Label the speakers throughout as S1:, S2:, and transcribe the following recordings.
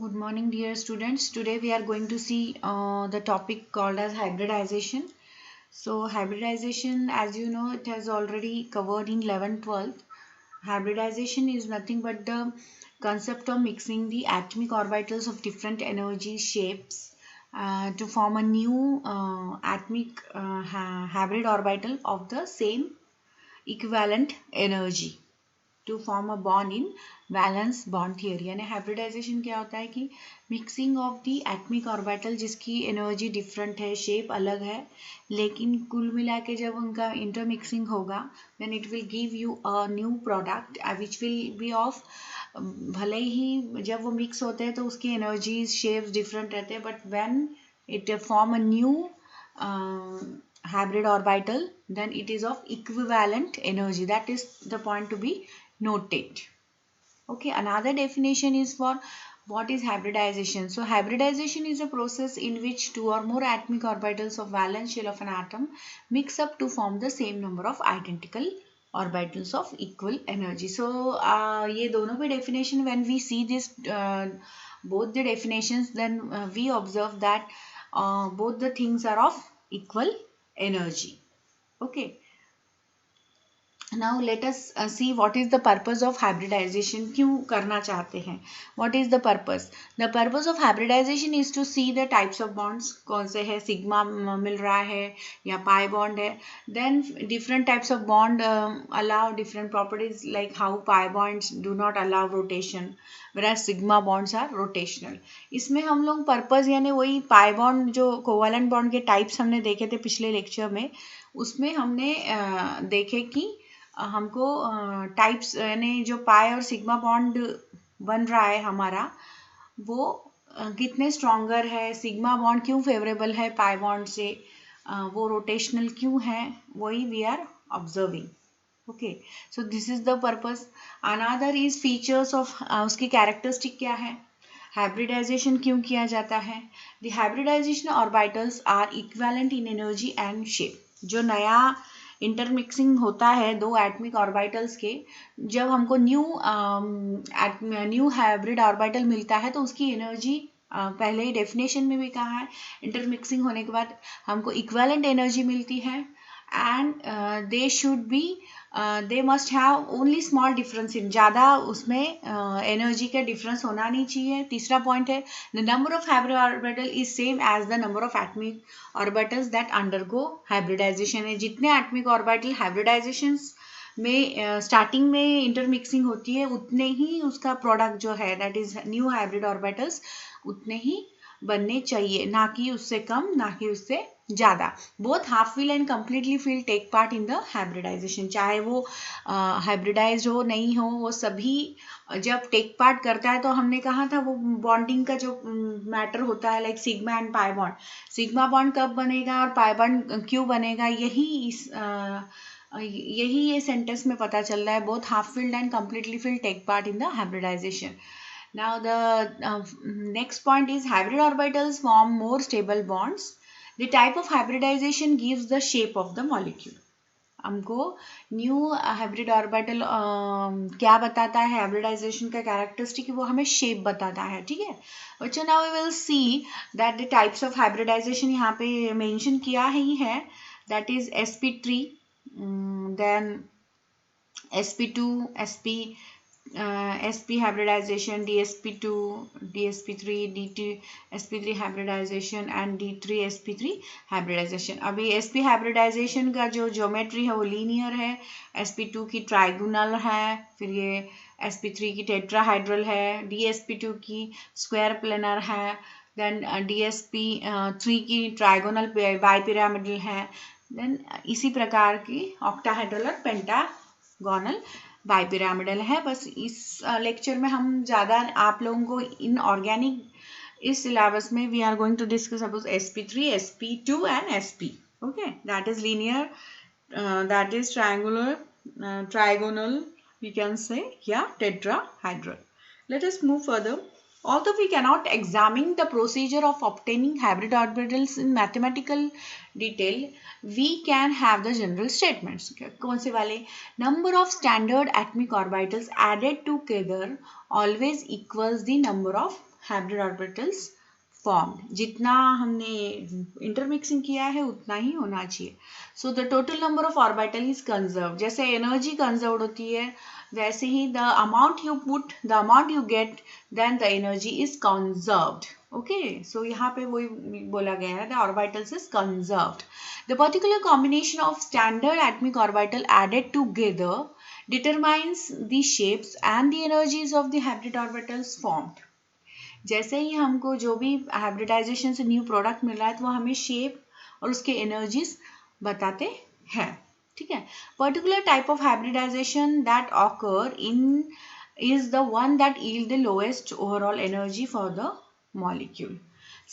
S1: Good morning, dear students. Today we are going to see the topic called as hybridization. So, hybridization, as you know, it has already covered in 11th, 12th. Hybridization is nothing but the concept of mixing the atomic orbitals of different energy shapes to form a new atomic hybrid orbital of the same equivalent energy, to form a bond in valence bond theory. यानी hybridization क्या होता है कि mixing of the atomic orbital जिसकी energy different है, shape अलग है, लेकिन कुल मिला के जब उनका इंटरमिक्सिंग होगा then it will give you a new product which will be of, भले ही जब वो मिक्स होते हैं तो उसकी एनर्जीज शेप्स डिफरेंट रहते हैं, but when it form a new hybrid orbital, then it is of equivalent energy. That is the point to be noted. Okay, another definition is for what is hybridization. So hybridization is a process in which two or more atomic orbitals of valence shell of an atom mix up to form the same number of identical orbitals of equal energy. So ये दोनों पे definition, when we see this both the definitions, then we observe that both the things are of equal energy. Okay. Now let us see what is the purpose of hybridization. क्यों करना चाहते हैं? What is the purpose? The purpose of hybridization is to see the types of bonds. कौन से है, sigma मिल रहा है या पाई बॉन्ड है. Then different types of bond allow different properties, like how pi bonds do not allow rotation, whereas sigma bonds are rotational. इसमें हम लोग पर्पस यानी वही पाई बॉन्ड जो कोवलेंट बॉन्ड के टाइप्स हमने देखे थे पिछले लेक्चर में, उसमें हमने देखे कि हमको टाइप्स यानी जो पाई और सिग्मा बॉन्ड बन रहा है हमारा, वो कितने स्ट्रॉन्गर है, सिग्मा बॉन्ड क्यों फेवरेबल है पाई बॉन्ड से, वो रोटेशनल क्यों है, वही we are observing. Okay, so this is the purpose. Another is features of, उसकी कैरेक्टरिस्टिक क्या है, हाइब्रिडाइजेशन क्यों किया जाता है. The hybridization orbitals are equivalent in energy and shape. जो नया इंटरमिक्सिंग होता है दो एटमिक ऑर्बिटल्स के, जब हमको न्यू हाइब्रिड ऑर्बिटल मिलता है तो उसकी एनर्जी, पहले ही डेफिनेशन में भी कहा है, इंटरमिक्सिंग होने के बाद हमको इक्विवेलेंट एनर्जी मिलती है and they should be, they must have only small difference in, ज़्यादा उसमें एनर्जी का डिफरेंस होना नहीं चाहिए. तीसरा पॉइंट है the number of hybrid orbital is same as the number of atomic orbitals that undergo hybridization. है जितने एटमिक ऑर्बिटल हाइब्रिडाइजेशन में स्टार्टिंग में इंटरमिक्सिंग होती है, उतने ही उसका प्रोडक्ट जो है that is new hybrid orbitals उतने ही बनने चाहिए, ना कि उससे कम ना कि उससे ज़्यादा. Both half will and completely will take part in the hybridization. चाहे वो हाइब्रिडाइज हो नहीं हो, वो सभी जब टेक पार्ट करता है, तो हमने कहा था वो बॉन्डिंग का जो मैटर होता है, like sigma and pi bond, sigma bond कब बनेगा और पाई बॉन्ड क्यों बनेगा, यही ये सेंटेंस में पता चल रहा है. Both half filled and completely filled take part in the hybridization. Now the next point is hybrid orbitals form more stable bonds. The type of hybridization gives the shape of the molecule. हमको new hybrid orbital क्या बताता है, hybridisation का characteristic वो हमें shape बताता है. ठीक है बच्चों, now we will see that the types of hybridization यहाँ पे मेंशन किया ही है, that is sp3, then sp2, sp hybridization, dsp2, dsp3, d2 sp3 hybridization and d3 sp3 hybridization. अभी sp hybridization का जो ज्योमेट्री है वो लीनियर है, sp2 की ट्राइगोनल है, फिर ये sp3 की टेट्राहाइड्रल है, dsp2 की स्क्वायर प्लेनर है, देन dsp3 की ट्राइगोनल बाइपिरामिडल है, देन इसी प्रकार की ऑक्टाहाइड्रल और पेंटागोनल बाइपिरामिडल है. बस इस लेक्चर में हम ज़्यादा आप लोगों को इन ऑर्गेनिक इस सिलेबस में we are going to discuss about sp3, sp2 and sp. Okay, that is linear, that is triangular, trigonal we can say, या tetrahedral. Let us move further. Although we cannot examine the procedure of obtaining hybrid orbitals in mathematical detail, we can have the general statements. कौन से वाले? Number of standard atomic orbitals added together always equals the number of hybrid orbitals formed. जितना हमने intermixing किया है उतना ही होना चाहिए. So the total number of orbital is conserved. जैसे energy conserved होती है वैसे ही the amount you put, the amount you get, then the energy is conserved. Okay, so यहाँ पे वही बोला गया है the orbitals is conserved. The particular combination of standard atomic orbital added together determines the shapes and the energies of the hybrid orbitals formed. जैसे ही हमको जो भी हाइब्रिडाइजेशन से न्यू प्रोडक्ट मिल रहा है तो वो हमें शेप और उसके एनर्जीज बताते हैं. ठीक है. Particular type of hybridization that occur in is the one that yield the lowest overall energy for the molecule.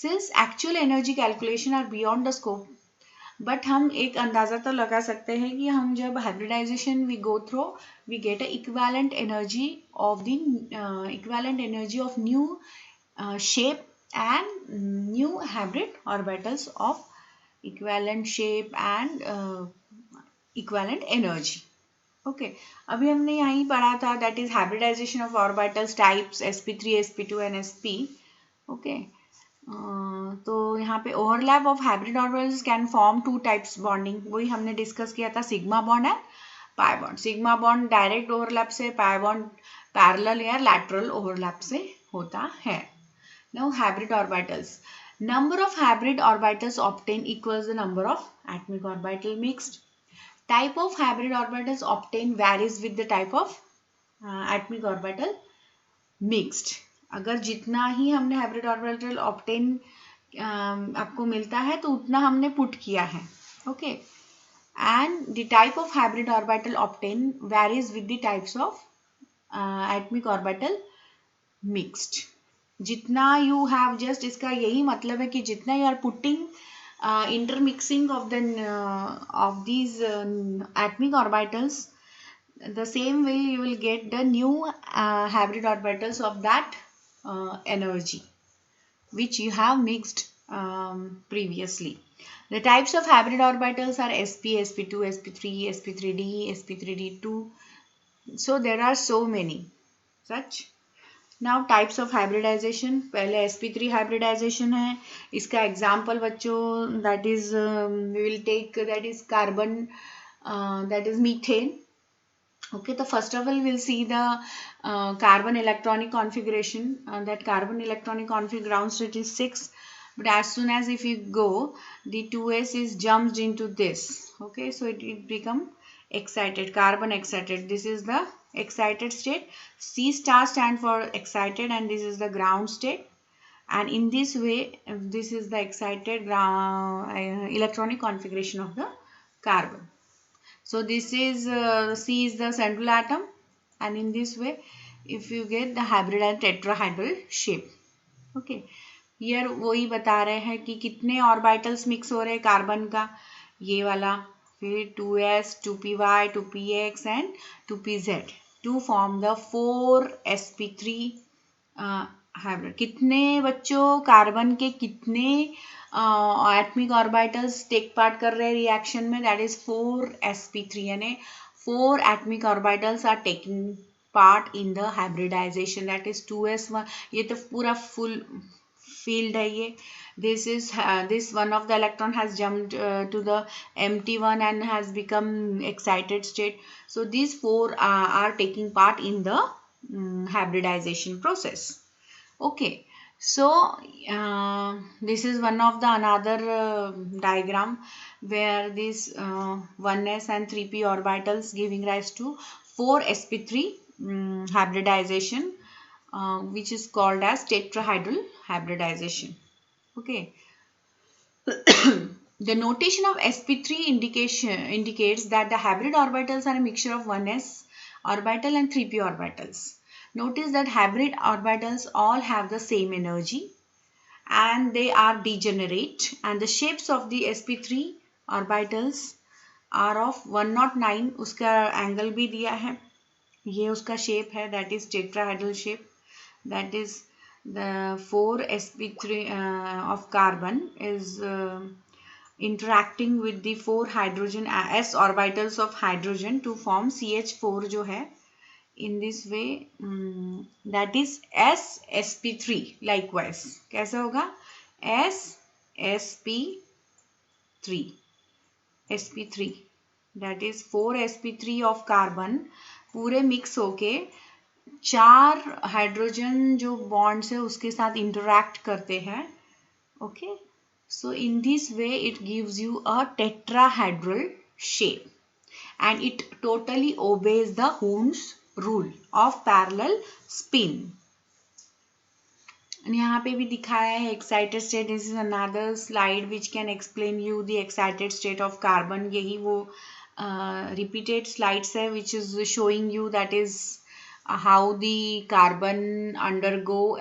S1: Since actual energy calculation are beyond the scope, but हम एक अंदाज़ा तो लगा सकते हैं कि हम जब hybridization we go through we get a equivalent energy of new shape and new hybrid orbitals of equivalent shape and equivalent energy. Okay, अभी हमने यहीं पढ़ा था that is hybridization of orbitals types sp3, sp2 and sp. Okay, तो यहाँ पे overlap of hybrid orbitals can form two types bonding. वही हमने डिस्कस किया था sigma bond and pi bond. Sigma bond direct overlap से, पाई बॉन्ड पैरेलल या lateral overlap से होता है. Now hybrid orbitals. Number of hybrid orbitals obtained equals the number of atomic orbital mixed. Type of hybrid orbitals obtained varies with the type of atomic orbital mixed. अगर जितना ही हमने hybrid orbital obtain आपको मिलता है तो उतना हमने put किया है. Okay, and the type of hybrid orbital obtain varies with the types of atomic orbital mixed. जितना यू हैव जस्ट इसका यही मतलब है कि जितना you are putting intermixing of these atomic orbitals, the same way you will get the new hybrid orbitals of that energy which you have mixed previously. The types of hybrid orbitals are sp, sp2, sp3, sp3d, sp3d2. So there are so many such. Now types of hybridization. पहले sp3 hybridization है. इसका example बच्चों that is we will take that is carbon, that is methane. Okay, so first of all we'll see the carbon electronic configuration. That carbon electronic config ground state is 6, but as soon as if you go, the 2s is jumped into this. Okay, so it become excited, carbon excited. This is the excited state. C star stand for excited and this is the ground state. And in this way, this is the excited electronic configuration of the carbon. So this is C is the central atom, and in this way if you get the hybrid and tetrahedral shape. Okay, here वही बता रहे हैं कि कितने orbitals mix हो रहे हैं carbon का, ये वाला, फिर 2s, 2py, 2px and 2pz to form the 4sp3 hybrid. कितने बच्चों कार्बन के कितने एटॉमिक ऑर्बिटल्स टेक पार्ट कर रहे हैं रिएक्शन में? दैट इज 4sp3, यानी 4 atomic orbitals are taking part in the hybridization. That is 2s1. ये तो पूरा फुल फील्ड है ये. this one of the electron has jumped to the empty one and has become excited state. So these 4 are taking part in the hybridization process. Okay, so this is one of the another diagram where these 1s and 3p orbitals giving rise to 4sp3 hybridization, which is called as tetrahedral hybridization. Okay. The notation of sp3 indicates that the hybrid orbitals are a mixture of 1s orbital and 3p orbitals. Notice that hybrid orbitals all have the same energy and they are degenerate, and the shapes of the sp3 orbitals are of 109. उसका angle भी दिया है, ये उसका shape है, that is tetrahedral shape. That is the 4sp3 of carbon is interacting with the 4 hydrogen s orbitals of hydrogen to form CH4 जो है in this way, that is sp3 likewise. कैसे होगा? sp3 that is 4sp3 of carbon पूरे mix होके 4 hydrogen जो bonds है उसके साथ इंटरैक्ट करते हैं. Okay, so in this way it gives you a tetrahedral shape and it totally obeys the Hund's rule of parallel spin. यहाँ पे भी दिखाया है excited state. This is another slide which can explain you the excited state of carbon. यही वो repeated slides है which is showing you that is how the carbon undergo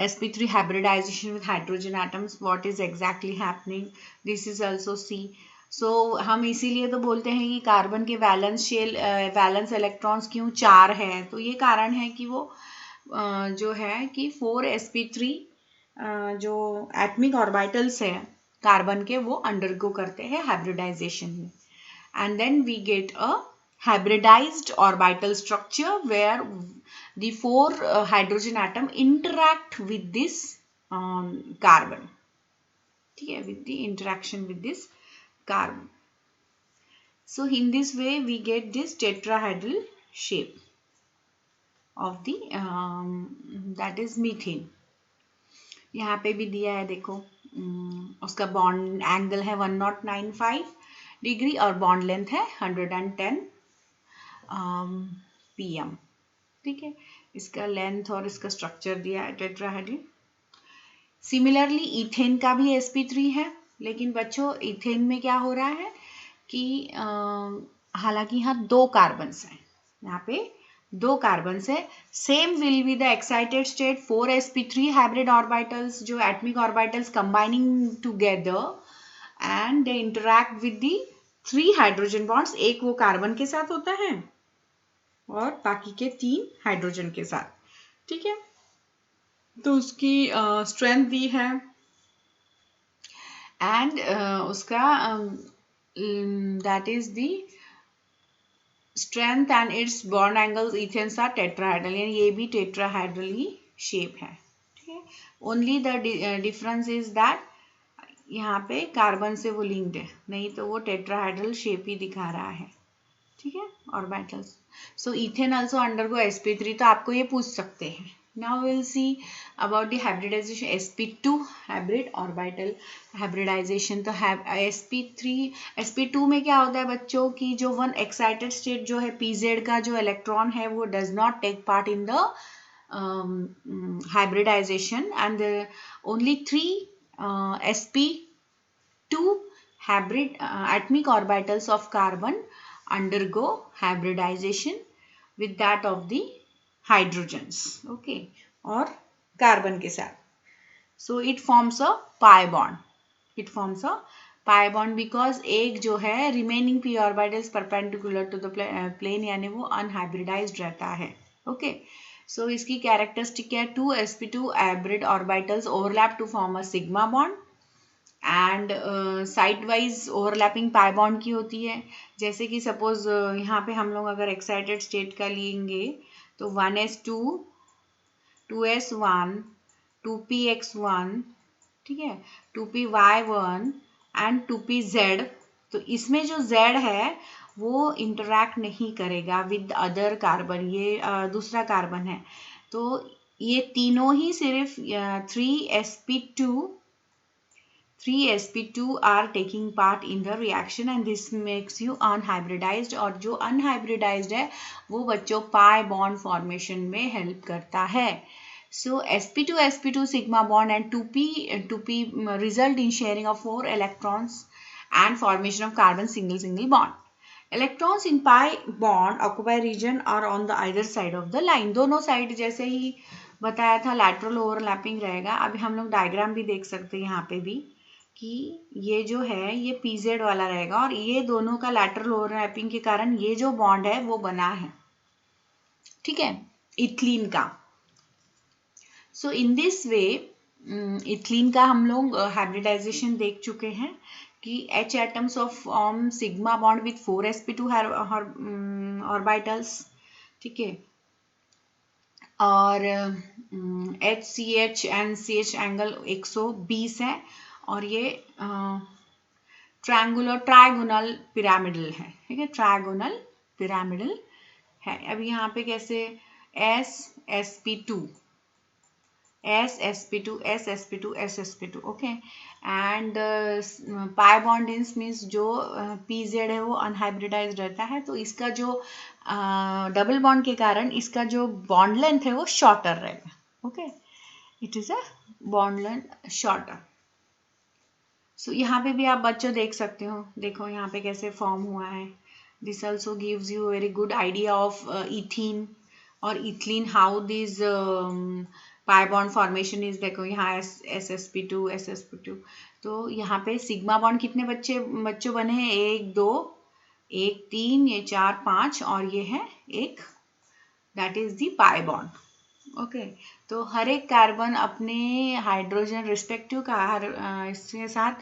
S1: sp3 hybridization with hydrogen atoms. What is exactly happening? This is also C. So हम इसीलिए तो बोलते हैं कि carbon के वैलेंस इलेक्ट्रॉन्स क्यों 4 है. तो ये कारण है कि वो जो है कि 4sp3 जो एटमिक ऑर्बिटल्स है कार्बन के वो अंडरगो करते हैं हाइब्रिडाइजेशन में. And then we get a hybridized orbital structure where the 4 hydrogen atom interact with this carbon. ठीक है, with the interaction with this carbon. So in this way we get this tetrahedral shape of the that is methane. यहाँ पे भी दिया है देखो, उसका bond angle है 1095 डिग्री और बॉन्ड लेंथ है 110 pm. ठीक है, इसका लेंथ और इसका स्ट्रक्चर दिया है टेट्राहेड्रल. सिमिलरली इथेन का भी sp3 है, लेकिन बच्चों इथेन में क्या हो रहा है कि हालांकि यहाँ 2 कार्बन्स हैं, यहाँ पे 2 कार्बन्स है. Same will be the excited state 4sp3 hybrid orbitals जो atomic orbitals combining together and they interact with the 3 hydrogen bonds. एक वो कार्बन के साथ होता है और बाकी के 3 हाइड्रोजन के साथ. ठीक है, तो उसकी स्ट्रेंथ दी है एंड उसका that is the strength and its bond angles ethanes are tetrahedral, यानी ये भी टेट्राहेड्रल ही शेप है. ठीक है, only the difference is that यहाँ पे कार्बन से वो लिंक्ड है, नहीं तो वो टेट्राहेड्रल शेप ही दिखा रहा है. ठीक है, orbitals. So ethane also undergo sp3, तो आपको ये पूछ सकते हैं. Now will see about the hybridization sp2 hybrid orbital hybridization. तो sp2 में क्या होता है बच्चों की जो वन एक्साइटेड स्टेट जो है pz का जो इलेक्ट्रॉन है वो does not take part in the hybridization and only 3 sp2 hybrid atomic orbitals of carbon undergo hybridization with that of the hydrogens. Okay, और कार्बन के साथ. So it forms a pi bond. It forms a pi bond because एक जो है remaining p orbitals perpendicular to the plane यानी वो unhybridized रहता है. Okay, so इसकी characteristic क्या है? 2 sp2 hybrid orbitals overlap to form a sigma bond and side wise overlapping pi bond की होती है. जैसे कि सपोज यहाँ पे हम लोग अगर एक्साइटेड स्टेट का लेंगे तो 1s2 2s1 2px1, ठीक है, 2py1 एंड 2pz. तो इसमें जो z है वो इंटरैक्ट नहीं करेगा विद अदर कार्बन, ये दूसरा कार्बन है. तो ये तीनों ही सिर्फ 3sp2 are taking part in the reaction and this makes you unhybridized. और जो unhybridized है वो बच्चों pi bond formation में help करता है. So sp2 sigma bond and 2p result in sharing of 4 electrons and formation of carbon single bond. Electrons in pi bond occupy region are on the either side of the line. दोनों side जैसे ही बताया था lateral overlapping रहेगा. अभी हम लोग diagram भी देख सकते हैं यहाँ पे भी कि ये जो है ये pz वाला रहेगा और ये दोनों का lateral overlapping के कारण ये जो बॉन्ड है वो बना है. ठीक है, इथिलीन का. सो इन दिस वे इथिलीन का हम लोग हाइब्रिडाइजेशन देख चुके हैं कि H atoms of form sigma bond with 4 sp2 orbitals, ठीक है, और HCH एंड CH एंगल 120 है, और ये ट्राइगोनल पिरामिडल है, ठीक है, ट्राइगोनल पिरामिडल है। अब यहाँ पे कैसे sp2 sp2 sp2 sp2, okay, and pi bondings means जो pz है वो अनहाइब्रिडाइज रहता है, तो इसका जो डबल बॉन्ड के कारण इसका जो बॉन्ड लेंथ है वो शॉर्टर रहेगा, okay, it is a bond length shorter. So यहाँ पे भी आप बच्चों देख सकते हो, देखो यहाँ पे कैसे फॉर्म हुआ है। This also gives you very good idea of ethene और ethylene, how this pi bond formation is. देखो यहाँ sp2 तो यहाँ पे सिग्मा बॉन्ड कितने बच्चों बने हैं, 1 2 1 3, ये 4 5, और ये है एक, that is the pi bond, okay. तो हर एक कार्बन अपने हाइड्रोजन रिस्पेक्टिव का इसके साथ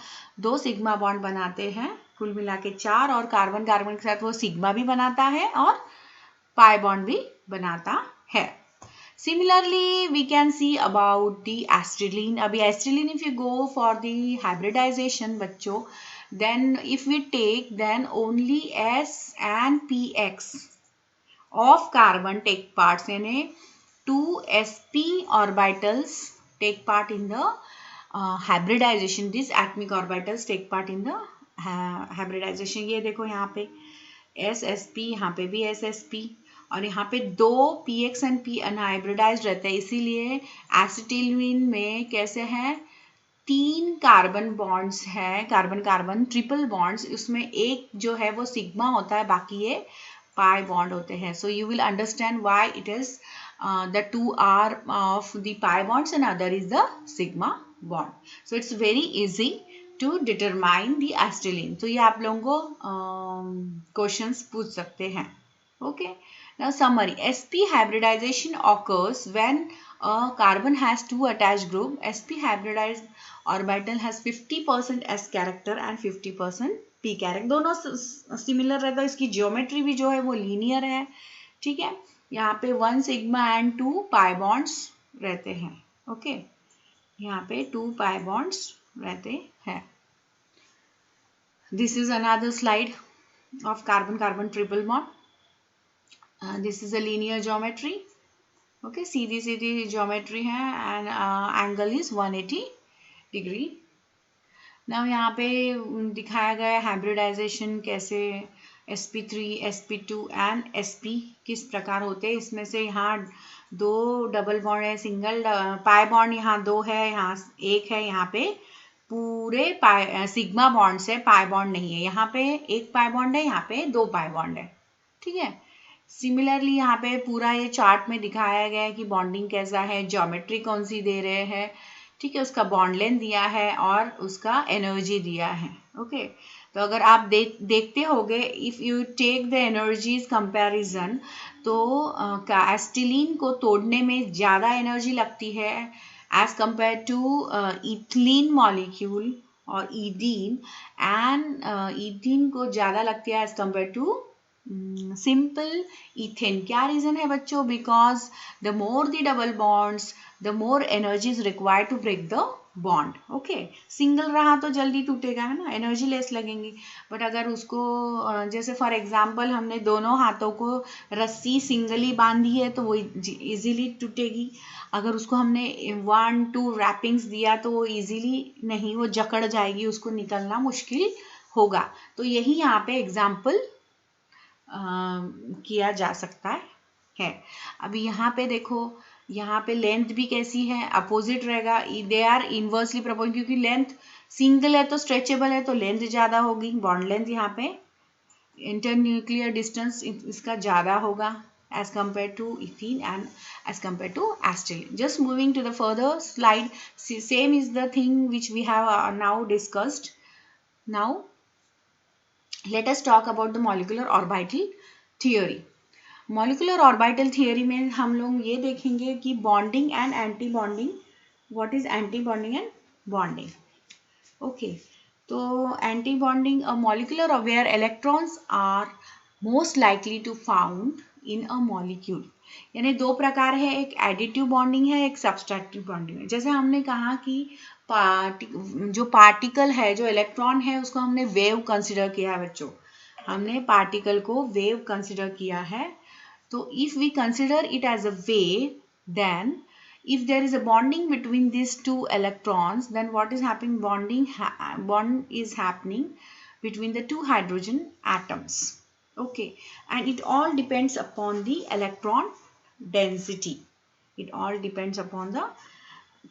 S1: 2 सिग्मा बॉन्ड बनाते हैं, कुल मिला के 4, और कार्बन कार्बन के साथ वो सिग्मा भी बनाता है और पाई बॉन्ड भी बनाता है। Similarly, we can see about the acetylene. अभी acetylene, if you go for the hybridization बच्चों, then if we take, then only S and PX of carbon take parts, यानी 2 sp orbitals take part in the hybridization. These atomic orbitals take part in the hybridization. ये देखो यहाँ पे SSP, यहाँ पे भी SSP, और यहाँ पे 2 PX एंड P अनहाइब्रिडाइज रहते हैं, इसीलिए एसिटिलीन में कैसे हैं, 3 कार्बन बॉन्ड्स हैं, कार्बन कार्बन ट्रिपल बॉन्ड्स, उसमें एक जो है वो सिग्मा होता है, बाकी ये पाई बॉन्ड होते हैं। So you will understand why it is the 2 are of the pi bonds and other is the sigma bond. So it's very easy to determine the acetylene. तो ये आप लोगों को क्वेश्चंस पूछ सकते हैं, okay. Now summary, sp hybridization occurs when a carbon has 2 attached group. sp hybridized orbital has 50% s character and 50% p character, दोनों similar रहता है, इसकी ज्योमेट्री भी जो है वो लीनियर है, ठीक है। यहाँ पे 1 सिग्मा एंड 2 पाई बॉन्ड्स रहते हैं, ओके, यहाँ पे 2 पाई बॉन्ड्स रहते हैं। This is another slide of carbon carbon triple bond. This is a linear geometry, okay, Sidhi geometry है, and angle is 180 degree. now यहाँ पे दिखाया गया hybridization कैसे sp3 sp2 and sp किस प्रकार होते हैं। इसमें से यहाँ 2 डबल बॉन्ड है, सिंगल पाई बॉन्ड यहाँ 2 है, यहाँ 1 है, यहाँ पे पूरे सिग्मा बॉन्ड से पाई बॉन्ड नहीं है, यहाँ पे 1 पाई बॉन्ड है, यहाँ पे 2 पाई बॉन्ड है, ठीक है। सिमिलरली यहाँ पे पूरा ये चार्ट में दिखाया गया है कि बॉन्डिंग कैसा है, ज्योमेट्री कौन सी दे रहे हैं, ठीक है, उसका बॉन्ड लेंथ दिया है और उसका एनर्जी दिया है, ओके। तो अगर आप देखते होगे, if you take the energies comparison, तो एसिटिलीन को तोड़ने में ज़्यादा एनर्जी लगती है as compare to ethylene molecule और ईथीन, एंड ईथीन को ज़्यादा लगती है as compare to simple ethane. क्या रीजन है बच्चों, because the more the double bonds the more energy is required to break the bond, okay. Single रहा तो जल्दी टूटेगा, है ना, एनर्जी लेस लगेंगी, बट अगर उसको जैसे फॉर एग्जांपल हमने दोनों हाथों को रस्सी सिंगली बांधी है तो वो इजीली टूटेगी, अगर उसको हमने 1 2 रैपिंग्स दिया तो वो इजीली नहीं, वो जकड़ जाएगी, उसको निकलना मुश्किल होगा। तो यही यहाँ पे एग्जाम्पल किया जा सकता है। अभी यहाँ पे देखो, यहाँ पे लेंथ भी कैसी है, अपोजिट रहेगा, दे आर इनवर्सली प्रोपोर्शनल, क्योंकि लेंथ सिंगल है तो स्ट्रेचेबल है तो लेंथ ज़्यादा होगी, बॉन्ड लेंथ यहाँ पे इंटरन्यूक्लियर डिस्टेंस इसका ज़्यादा होगा as compared to ethene and as compared to acetylene. Just moving to the further slide, same is the thing which we have now discussed. Now let us talk about the molecular orbital theory. Molecular orbital theory में हम लोग ये देखेंगे कि bonding and anti bonding, what is anti bonding and bonding, okay. तो anti bonding a molecular where electrons are most likely to found in a molecule. यानी दो प्रकार है, एक एडिटिव बॉन्डिंग है, एक सब्सट्रैक्टिव बॉन्डिंग है। जैसे हमने कहा कि जो पार्टिकल है, जो इलेक्ट्रॉन है, उसको हमने वेव कंसिडर किया है बच्चों, हमने पार्टिकल को वेव कंसिडर किया है। तो if we consider it as a wave, then if there is a bonding between these two electrons, then what is happening? Bond is happening between the two hydrogen atoms. Okay, and it all depends upon the electron density. It all depends upon the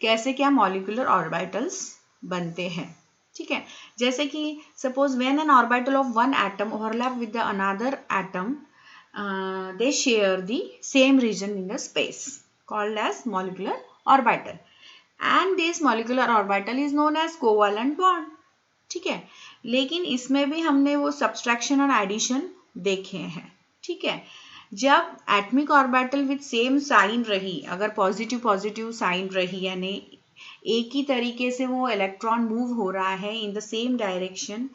S1: कैसे क्या molecular orbitals बनते हैं। ठीक है, जैसे कि suppose when an orbital of one atom overlap with the another atom, they share the same region in the space called as molecular orbital, and this molecular orbital is known as covalent bond. ठीक है, लेकिन इसमें भी हमने वो subtraction और addition देखे हैं। ठीक है, जब atomic orbital with same sign रही, अगर पॉजिटिव पॉजिटिव साइन रही, यानी एक ही तरीके से वो इलेक्ट्रॉन मूव हो रहा है in the same direction,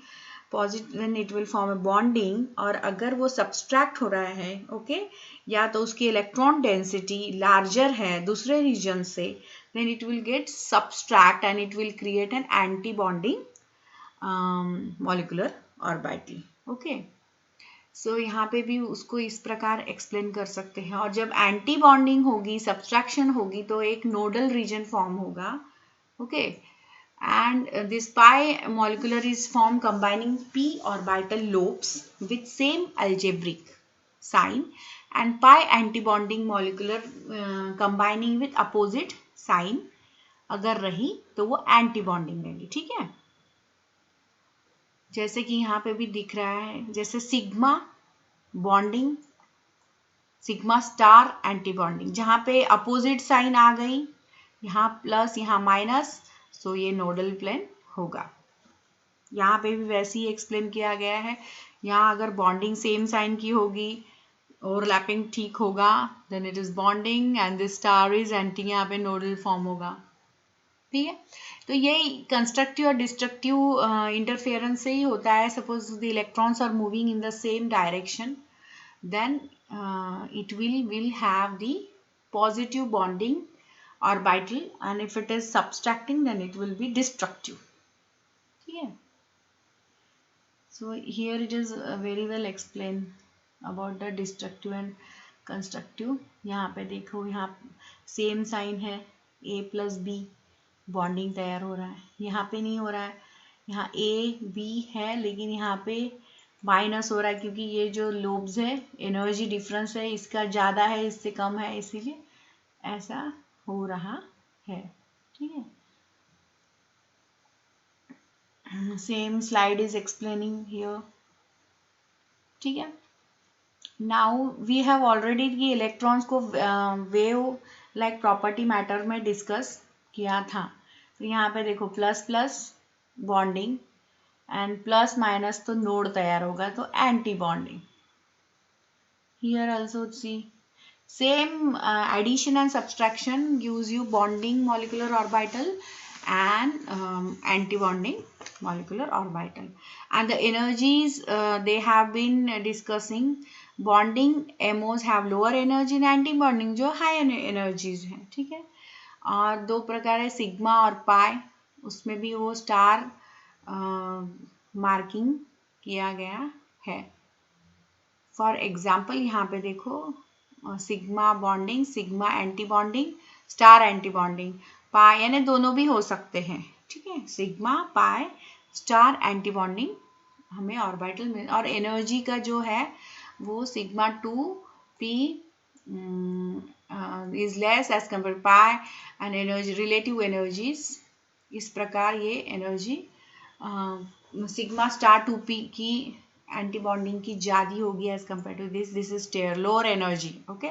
S1: positive, then it will form a bonding. और अगर वो सब्सट्रैक्ट हो रहा है, ओके, या तो उसकी इलेक्ट्रॉन डेंसिटी लार्जर है दूसरे रीजन से, then it will get subtract and it will create an anti bonding molecular orbital. Okay, so यहाँ पे भी उसको इस प्रकार एक्सप्लेन कर सकते हैं। और जब एंटी बॉन्डिंग होगी, सब्सट्रैक्शन होगी, तो एक नोडल रीजन फॉर्म होगा। Okay, and this pi molecular is formed combining p orbital lobes with same algebraic sign, and pi antibonding molecular combining with opposite sign अगर रही तो वो एंटी बॉन्डिंग रहेगी। ठीक है, जैसे कि यहाँ पे भी दिख रहा है, जैसे sigma bonding, sigma star anti bonding, जहाँ पे अपोजिट साइन आ गई, यहाँ प्लस यहाँ माइनस, सो ये नोडल प्लेन होगा। यहाँ पे भी वैसे ही एक्सप्लेन किया गया है। यहाँ अगर बॉन्डिंग सेम साइन की होगी, ओवरलैपिंग ठीक होगा, then it is bonding, and this star is anti, यहाँ पे नोडल फॉर्म होगा। ठीक है, तो ये कंस्ट्रक्टिव और डिस्ट्रक्टिव इंटरफेरेंस से ही होता है। Suppose the electrons are moving in the same direction, then it will have the positive bonding orbital, and if it is subtracting then it will be destructive. Okay, so here it is very well explained about the destructive and constructive. यहाँ पे देखो, यहाँ same sign है, a plus b, bonding तैयार हो रहा है। यहाँ पे नहीं हो रहा है, यहाँ a b है, लेकिन यहाँ पे माइनस हो रहा है, क्योंकि ये जो लोब्स है, एनर्जी डिफरेंस है, इसका ज़्यादा है, इससे कम है, इसीलिए ऐसा हो रहा है। ठीक है, same slide is explaining here. ठीक है, नाउ वी हैव ऑलरेडी की इलेक्ट्रॉन्स को वेव लाइक प्रॉपर्टी मैटर में डिस्कस किया था। तो यहाँ पे देखो plus plus bonding, and plus minus तो नोड तैयार होगा, तो anti bonding. Here also see same addition and subtraction gives you bonding molecular orbital and anti-bonding molecular orbital. And the energies they have been discussing, bonding MOs have lower energy and anti-bonding जो high energies हैं। ठीक है, और दो प्रकार है, sigma और पाई, उसमें भी वो स्टार मार्किंग किया गया है। फॉर एग्जाम्पल यहाँ पे देखो, sigma bonding, sigma anti bonding, star anti bonding, pi, यानी दोनों भी हो सकते हैं। ठीक है, sigma pi star anti bonding हमें ऑर्बिटल में, और एनर्जी का जो है वो sigma 2p is less as compare pi, and energy relative energies, इस प्रकार ये एनर्जी सिग्मा स्टार 2p की एंटी बॉन्डिंग की ज़्यादा होगी as compared to this is lower energy. Okay,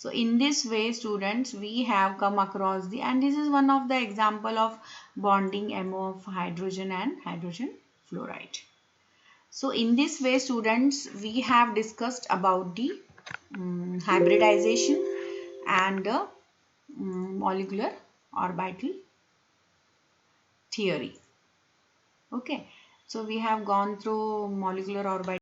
S1: so in this way students we have come across the, and this is one of the example of bonding MO of hydrogen and hydrogen fluoride. So in this way students we have discussed about the hybridization and molecular orbital theory. Okay, so we have gone through molecular orbital